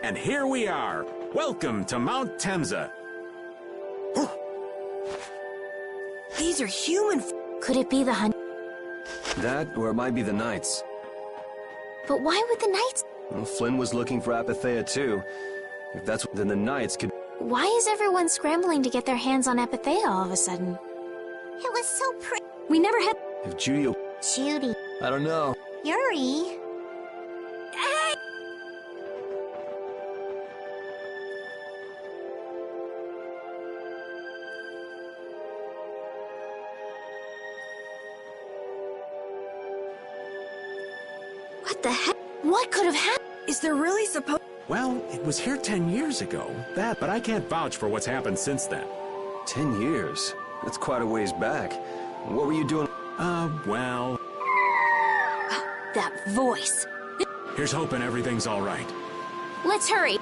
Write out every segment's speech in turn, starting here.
And here we are. Welcome to Mount Temza. These are human. Could it be the hunt? That, or it might be the Knights. But why would the Knights? Well, Flynn was looking for Apatheia too. If that's then the Knights could... Why is everyone scrambling to get their hands on Apatheia all of a sudden? It was so pretty. We never had... If Judy... Judy. I don't know. Yuri. Hey! What the heck? What could have happened? Is there really supposed... Well, it was here 10 years ago. But I can't vouch for what's happened since then. 10 years? That's quite a ways back. What were you doing? Well... That voice. Here's hoping everything's all right. Let's hurry.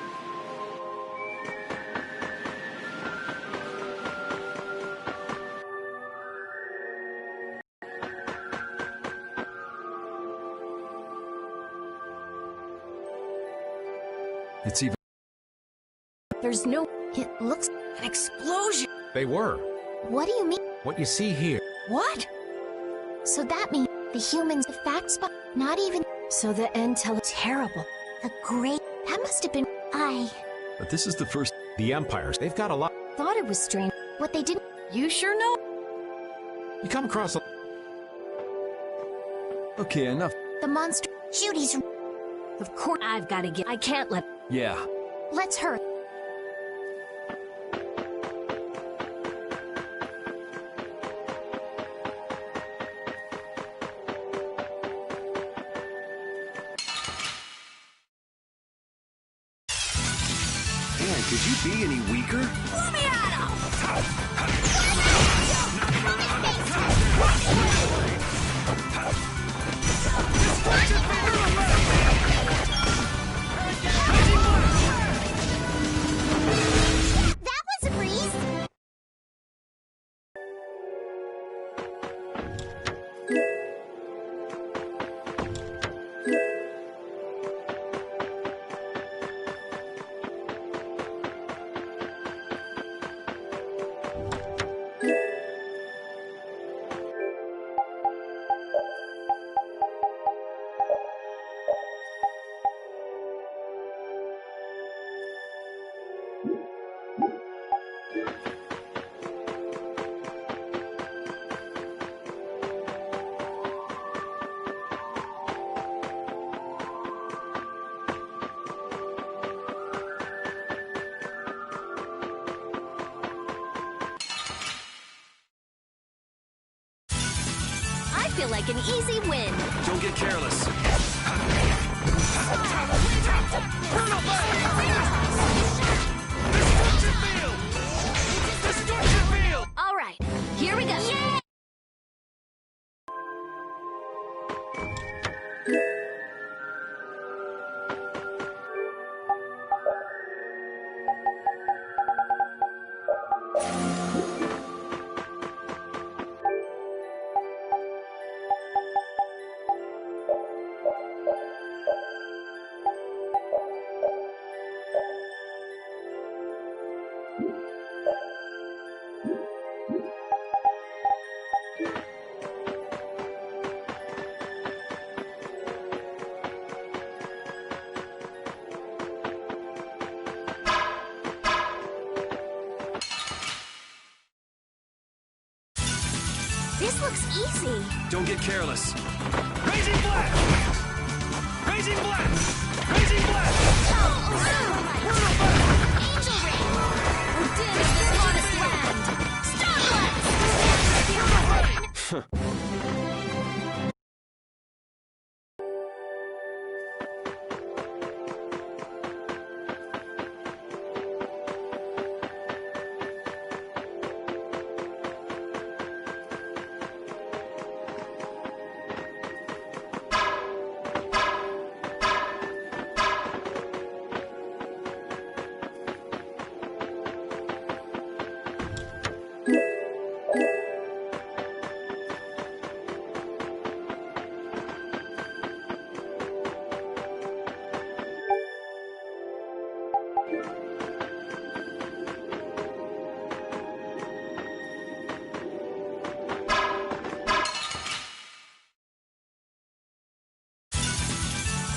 It's even... There's no... It looks An explosion. They were. What do you mean? What you see here. What? So that means the humans, the facts, but not even So the intel... Terrible. the great. That must have been But this is the first... The Empires, they've got a lot. Thought it was strange. what they didn't. You sure know? You come across a... Okay, enough. The monster. Judy's. Of course I've got to get... I can't let... Yeah. Let's hurry. Man, could you be any weaker? That was a breeze. I feel like an easy win. Don't get careless. All right, here we go. Yeah! This looks easy. Don't get careless. Raging Blast! Raging Blast! Raging Blast! Angel Ring! We're din of this hottest land! Star Blast!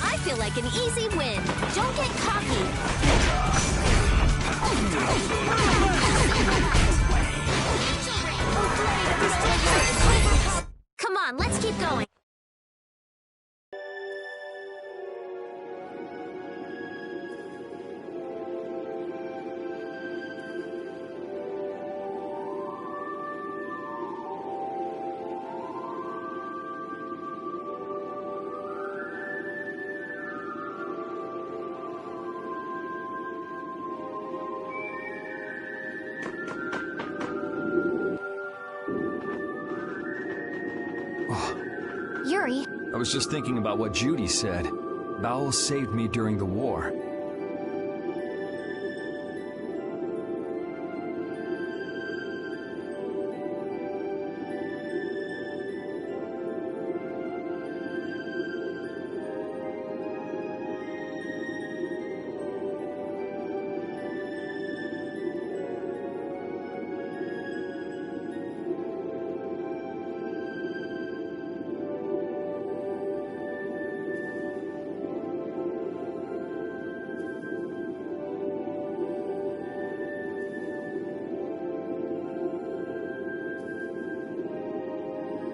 I feel like an easy win. Don't get cocky. Come on, let's keep going. Yuri. I was just thinking about what Judy said. Bowel saved me during the war.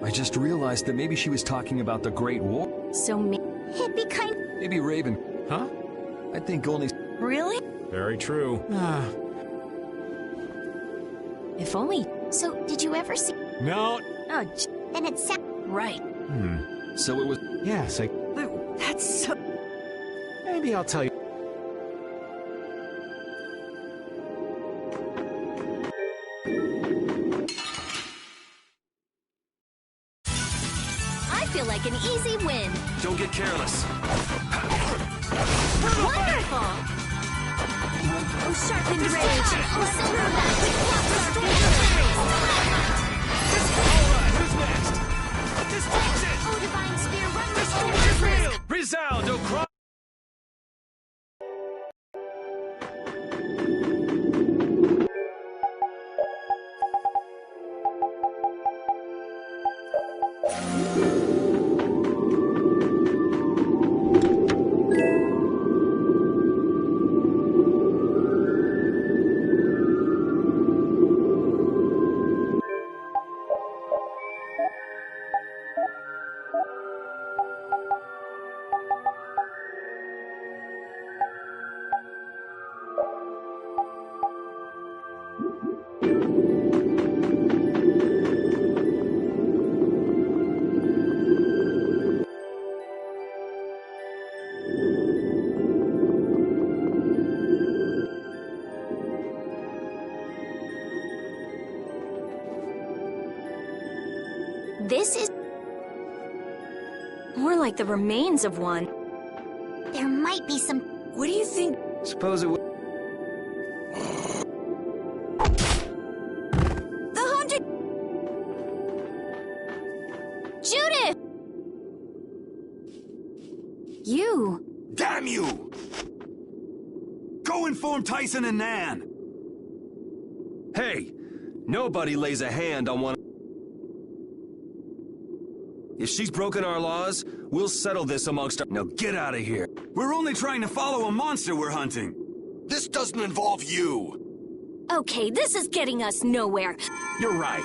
I just realized that maybe she was talking about the Great War. It'd be kind. Maybe Raven. Huh? I think only... Really? Very true. If only. So, did you ever see? No. Oh, Then it's right. So it was... Yes, That's so. maybe I'll tell you. I feel like an easy win. Don't get careless. Wonderful. Oh, sharpened rage. Oh, silver Alright, who's next? Destruction! Oh, divine spear, run this Real! Resound, oh cry! This is. More like the remains of one. There might be some. What do you think? Suppose it would... The haunted. Judith! You. Damn you! Go inform Tyson and Nan! Hey! Nobody lays a hand on one... If she's broken our laws, we'll settle this amongst our... Now get out of here. We're only trying to follow a monster we're hunting. This doesn't involve you. Okay, this is getting us nowhere. You're right.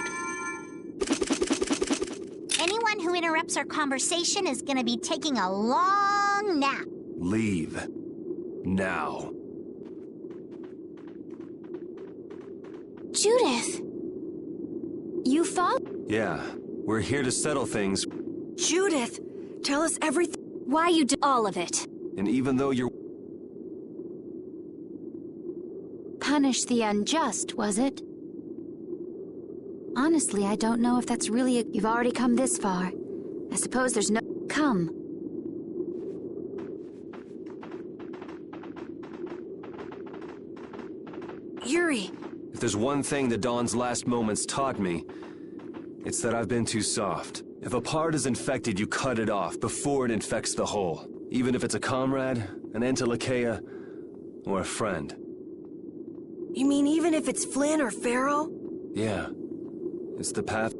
Anyone who interrupts our conversation is gonna be taking a long nap. Leave. Now. Judith! You follow? Yeah, we're here to settle things, Judith, tell us everything. Why you did all of it. and even though you're... Punish the unjust, was it? Honestly, I don't know if that's really You've already come this far. I suppose there's no... Come. Yuri, If there's one thing the Dawn's last moments taught me, it's that I've been too soft. If a part is infected, you cut it off before it infects the whole. Even if it's a comrade, an Entelekea, or a friend. you mean even if it's Flynn or Pharaoh? Yeah, it's the path.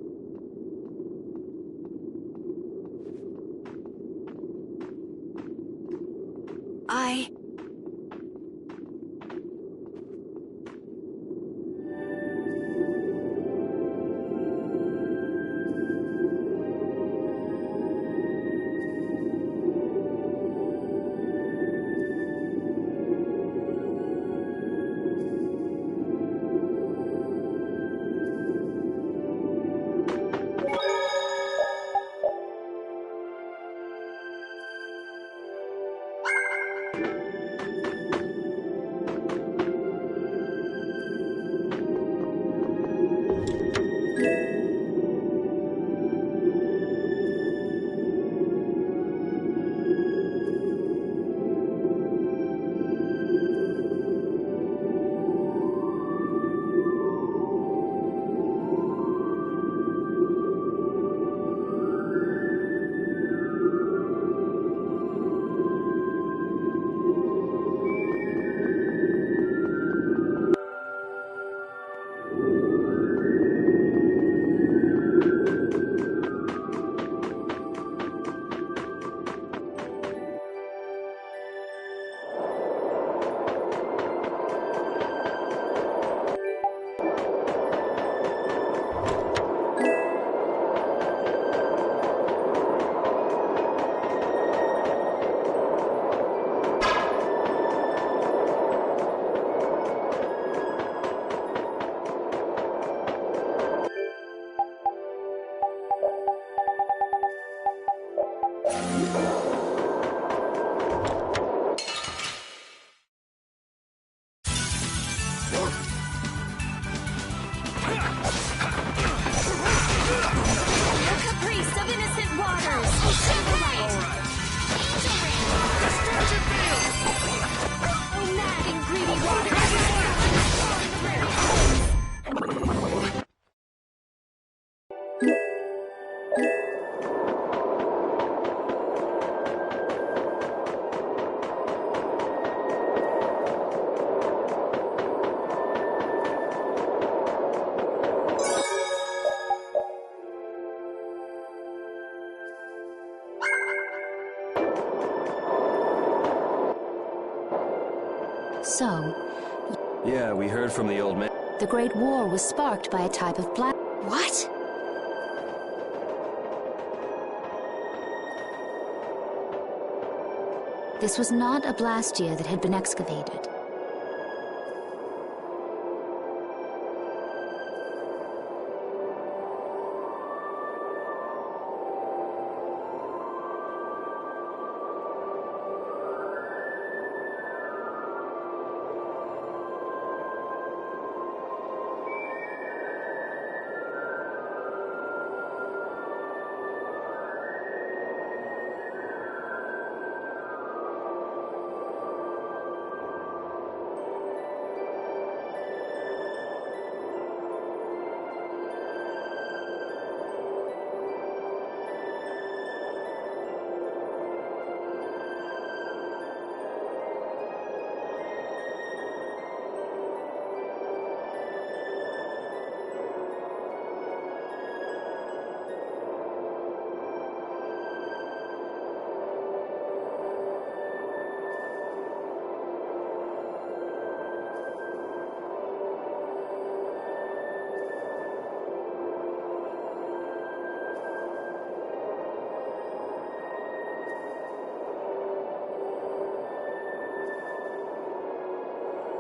So, Yeah, we heard from the old man. the Great War was sparked by a type of black... What? This was not a Blastia that had been excavated.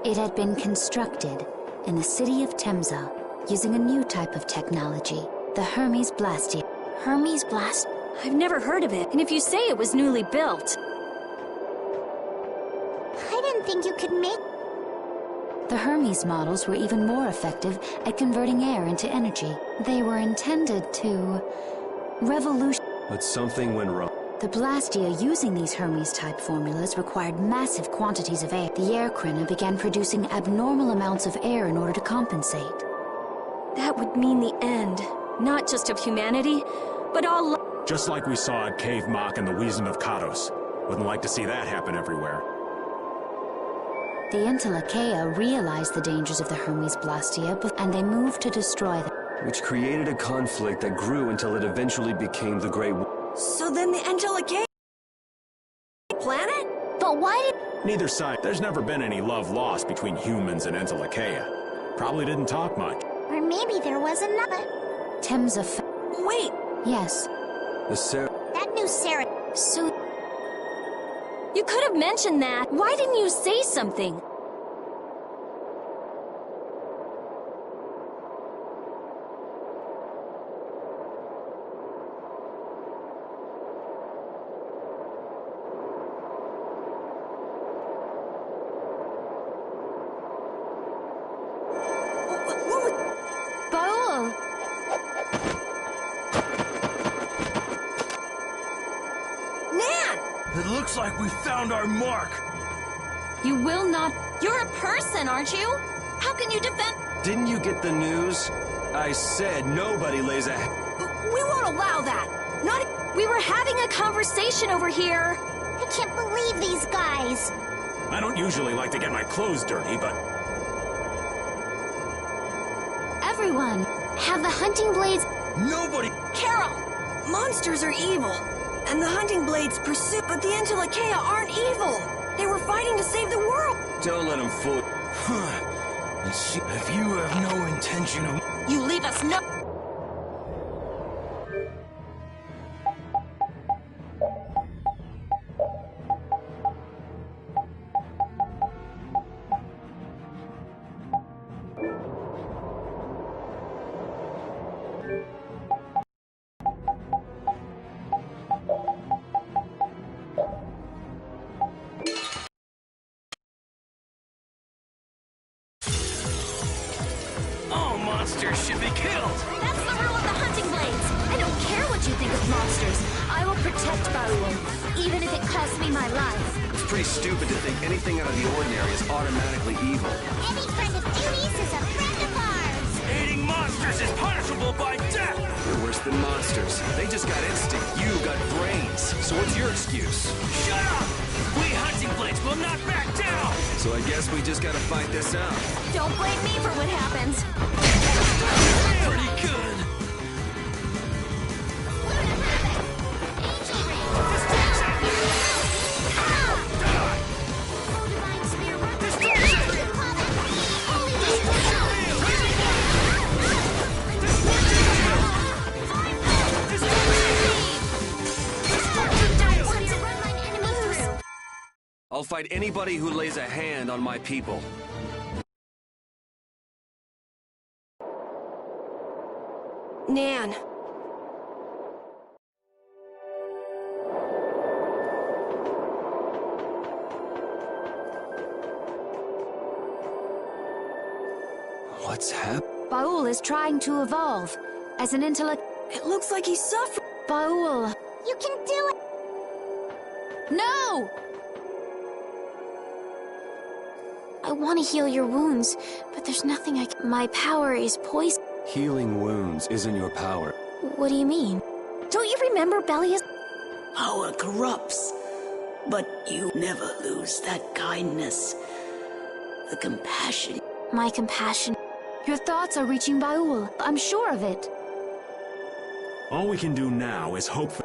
It had been constructed in the city of Temza using a new type of technology, the Hermes Blastia. Hermes Blast? I've never heard of it. And if you say it was newly built... I didn't think you could make... The Hermes models were even more effective at converting air into energy. They were intended to revolutionize. But something went wrong. The Blastia using these Hermes-type formulas required massive quantities of air. The air Krina began producing abnormal amounts of air in order to compensate. That would mean the end. Not just of humanity, but all... Just like we saw at Cave Mach and the Wiesen of Kados. Wouldn't like to see that happen everywhere. The Intellicheia realized the dangers of the Hermes Blastia, and they moved to destroy them. Which created a conflict that grew until it eventually became the Great War. So then the Intellicheia... planet? But why did... Neither side. There's never been any love lost between humans and Intellicheia. Probably didn't talk much. Or maybe there was another... Temza Wait! Yes. That new Sarah... So... You could have mentioned that. Why didn't you say something? Baul! Nan! It looks like we found our mark. You will not... You're a person, aren't you? How can you defend... Didn't you get the news? I said nobody lays a... We won't allow that! Not... We were having a conversation over here! I can't believe these guys! I don't usually like to get my clothes dirty, but... Everyone! Have the hunting blades... Nobody... Carol! Monsters are evil, and the hunting blades pursue... But the Intellicheia aren't evil! They were fighting to save the world! Don't let him fool... If you have no intention of... You leave us no... All monsters should be killed! That's the rule of the hunting blades! I don't care what you think of monsters. I will protect Baul, even if it costs me my life. It's pretty stupid to think anything out of the ordinary is automatically evil. Any friend of Judy's is a friend of ours! Aiding monsters is punishable by death! You're worse than monsters. They just got instinct. You got brains. So what's your excuse? Shut up! We hunting blades will not back down! So I guess we just gotta fight this out. Don't blame me for what happens. Pretty good! I'll fight anybody who lays a hand on my people. Nan. What's happening? Baul is trying to evolve as an intellect... It looks like he's suffering. Baul! You can do it! No! I want to heal your wounds, but there's nothing I can... My power is poison. Healing wounds isn't your power. What do you mean? Don't you remember Belia's... Power corrupts, but you never lose that kindness. The compassion. My compassion. Your thoughts are reaching Baul. I'm sure of it. All we can do now is hope for...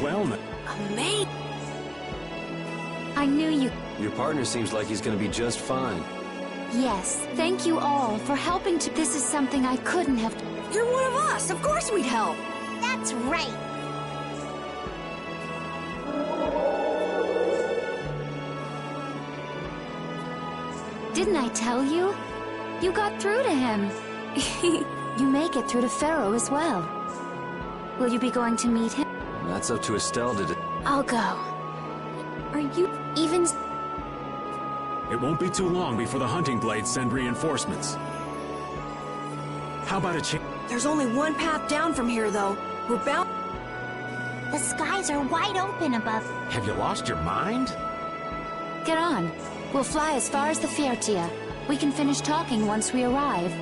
Well, Amazing. I knew you... Your partner seems like he's gonna be just fine. Yes, thank you all for helping to. This is something I couldn't have. You're one of us. Of course we'd help. That's right. Didn't I tell you? You got through to him. You make it through to Pharaoh as well. Will you be going to meet him? That's up to Estelle to... I'll go. Are you even... It won't be too long before the hunting blades send reinforcements. How about a change? There's only one path down from here, though. We're bound... The skies are wide open above. Have you lost your mind? Get on. We'll fly as far as the Fiertia. We can finish talking once we arrive.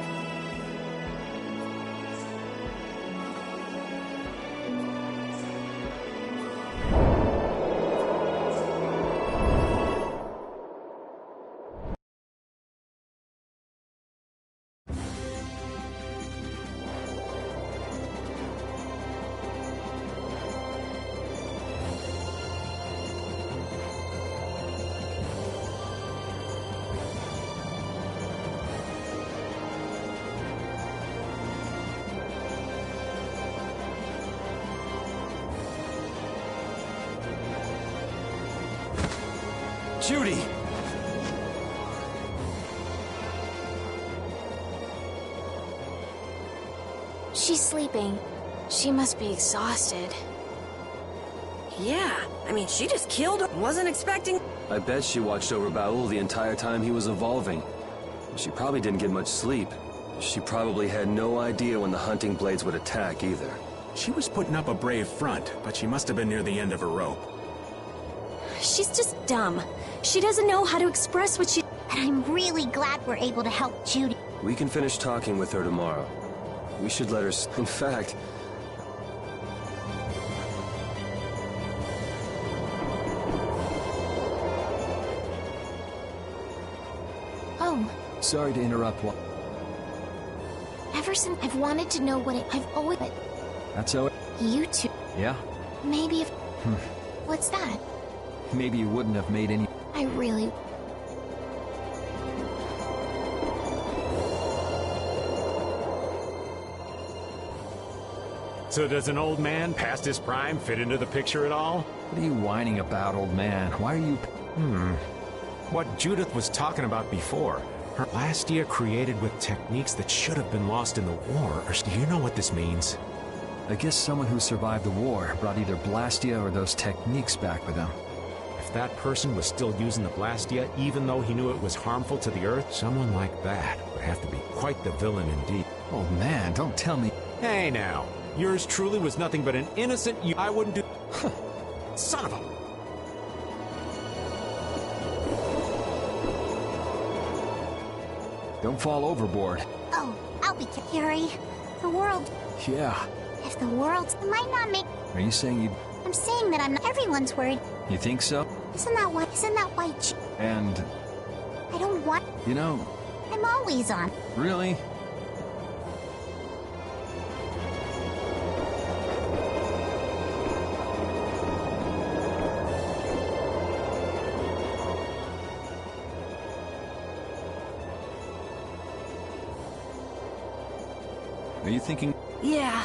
Judy! She's sleeping. She must be exhausted. Yeah, I mean, she just killed him. Wasn't expecting... I bet she watched over Baul the entire time he was evolving. She probably didn't get much sleep. She probably had no idea when the hunting blades would attack either. She was putting up a brave front, but she must have been near the end of her rope. She's just dumb. She doesn't know how to express what she... And I'm really glad we're able to help Judy. We can finish talking with her tomorrow. We should let her in fact... Oh. Sorry to interrupt. Ever since I've wanted to know what I've always... That's how it... You two... Yeah? Maybe if... What's that? Maybe you wouldn't have made any... I really... So does an old man past his prime fit into the picture at all? What are you whining about, old man? Why are you... What Judith was talking about before. Her Blastia created with techniques that should have been lost in the war. Or do you know what this means? I guess someone who survived the war brought either Blastia or those techniques back with them. If that person was still using the Blastia, even though he knew it was harmful to the Earth, someone like that would have to be quite the villain indeed. Oh man, don't tell me... Hey now, yours truly was nothing but an innocent I wouldn't do... Son of a... Don't fall overboard. Oh, I'll be Carrie. The world... Yeah. If the world might not make... Are you saying you... I'm saying that I'm not... Everyone's worried. You think so? Isn't that why... And... I don't want... You know... I'm always on. Really? Are you thinking... Yeah.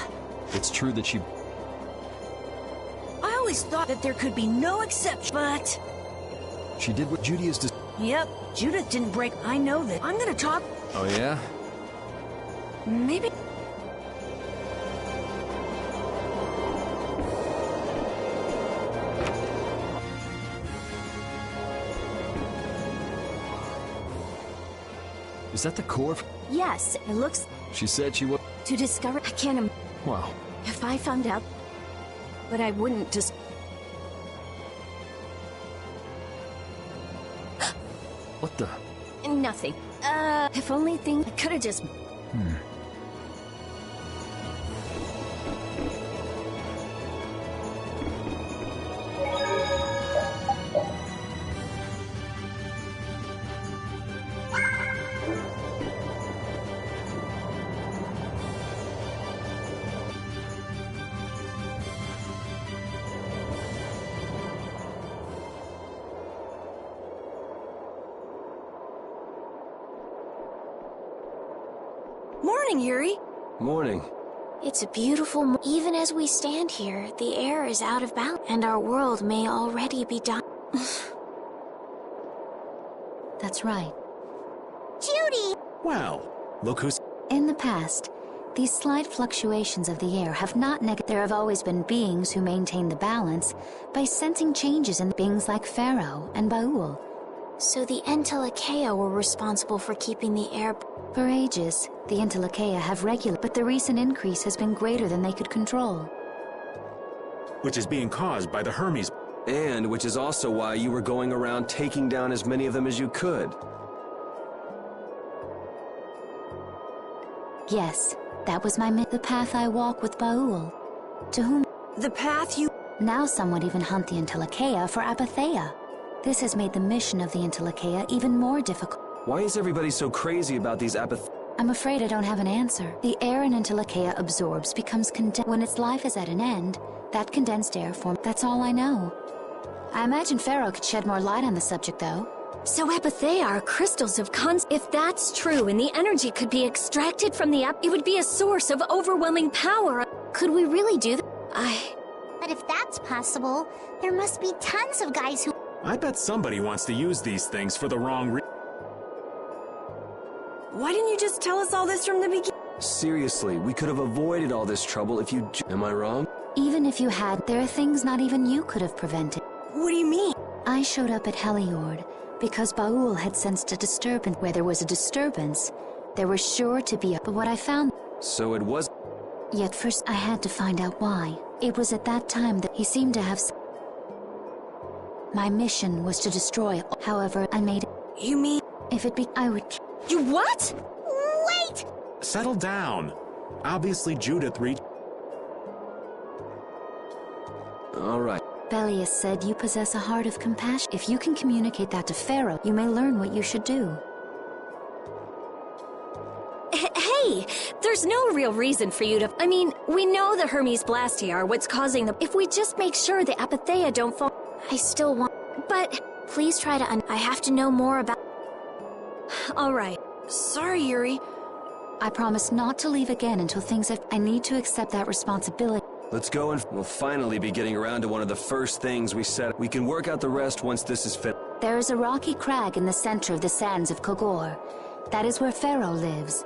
It's true that she... I always thought that there could be no exception, but... She did what Judy is... Yep, Judith didn't break... I know that. I'm gonna talk... Oh, yeah? Maybe... Is that the Kogorh? Yes, it looks... She said she would... To discover... I can't... Wow. If I found out... But I wouldn't just... What the... Nothing. If only I could've just... Morning, Yuri. Morning. It's a beautiful even as we stand here, the air is out of balance, and our world may already be dying. That's right. Judy! Well, look who's... In the past, these slight fluctuations of the air have not There have always been beings who maintain the balance by sensing changes in beings like Pharaoh and Baul. So the Entelekea were responsible for keeping the air... For ages, the Entelekea have but the recent increase has been greater than they could control. Which is being caused by the Hermes... And which is also why you were going around taking down as many of them as you could. Yes, that was the path I walk with Baul. To whom... The path you... Now some would even hunt the Entelekea for Apatheia. This has made the mission of the Entelekea even more difficult. Why is everybody so crazy about these I'm afraid I don't have an answer. The air an Entelekea absorbs becomes condensed. When its life is at an end, that condensed air forms. That's all I know. I imagine Pharaoh could shed more light on the subject, though. So Apatheia are crystals of If that's true and the energy could be extracted from the it would be a source of overwhelming power. Could we really do that? But if that's possible, there must be tons of guys who... I bet somebody wants to use these things for the wrong reason. Why didn't you just tell us all this from the beginning? Seriously, we could have avoided all this trouble if you... Am I wrong? Even if you had, there are things not even you could have prevented. What do you mean? I showed up at Heliord because Baul had sensed a disturbance. Where there was a disturbance, there was sure to be a... But what I found... So it was... Yet first I had to find out why. It was at that time that he seemed to have... My mission was to destroy... However, I made it... You mean... If it be... I would... You what? Wait! Settle down. Obviously Judith reached... All right. Belius said you possess a heart of compassion. If you can communicate that to Pharaoh, you may learn what you should do. Hey, there's no real reason for you to... I mean, we know the Hermes Blastia are what's causing the... If we just make sure the Apatheia don't fall... I still want... But... Please try to I have to know more about... All right. Sorry, Yuri. I promise not to leave again until things have... I need to accept that responsibility. Let's go and we'll finally be getting around to one of the first things we said. We can work out the rest once this is fit. There is a rocky crag in the center of the sands of Kogorh. That is where Pharaoh lives.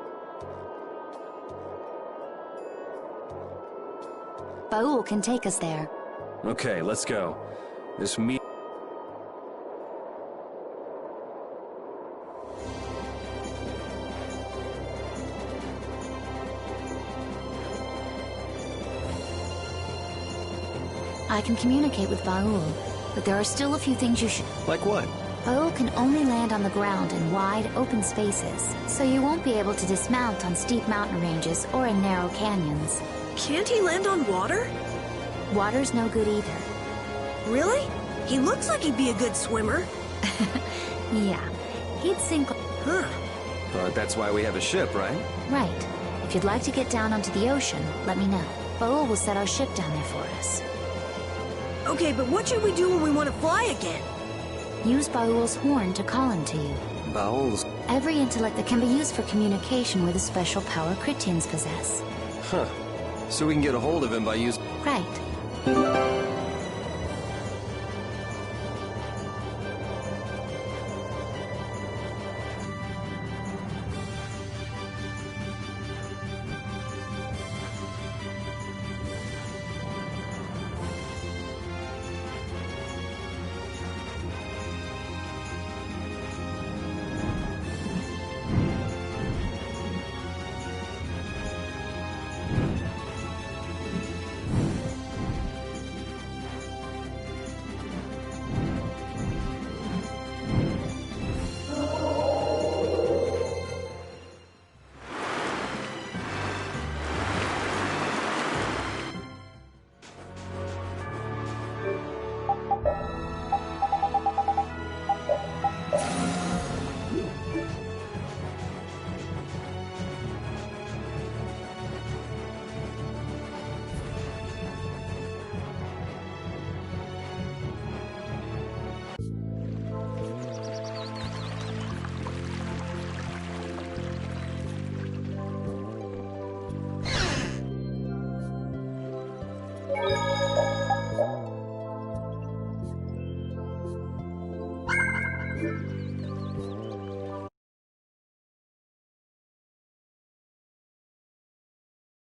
Baul can take us there. Okay, let's go. This meet... I can communicate with Baul, but there are still a few things you should... Like what? Baul can only land on the ground in wide, open spaces, so you won't be able to dismount on steep mountain ranges or in narrow canyons. Can't he land on water? Water's no good either. Really? He looks like he'd be a good swimmer. Yeah, he'd sink... Huh. But that's why we have a ship, right? Right. If you'd like to get down onto the ocean, let me know. Baul will set our ship down there for us. Okay, but what should we do when we want to fly again? Use Baul's horn to call him to you. Baul's... Every intellect that can be used for communication with a special power Chrétiens possess. Huh. So we can get a hold of him by using... Right.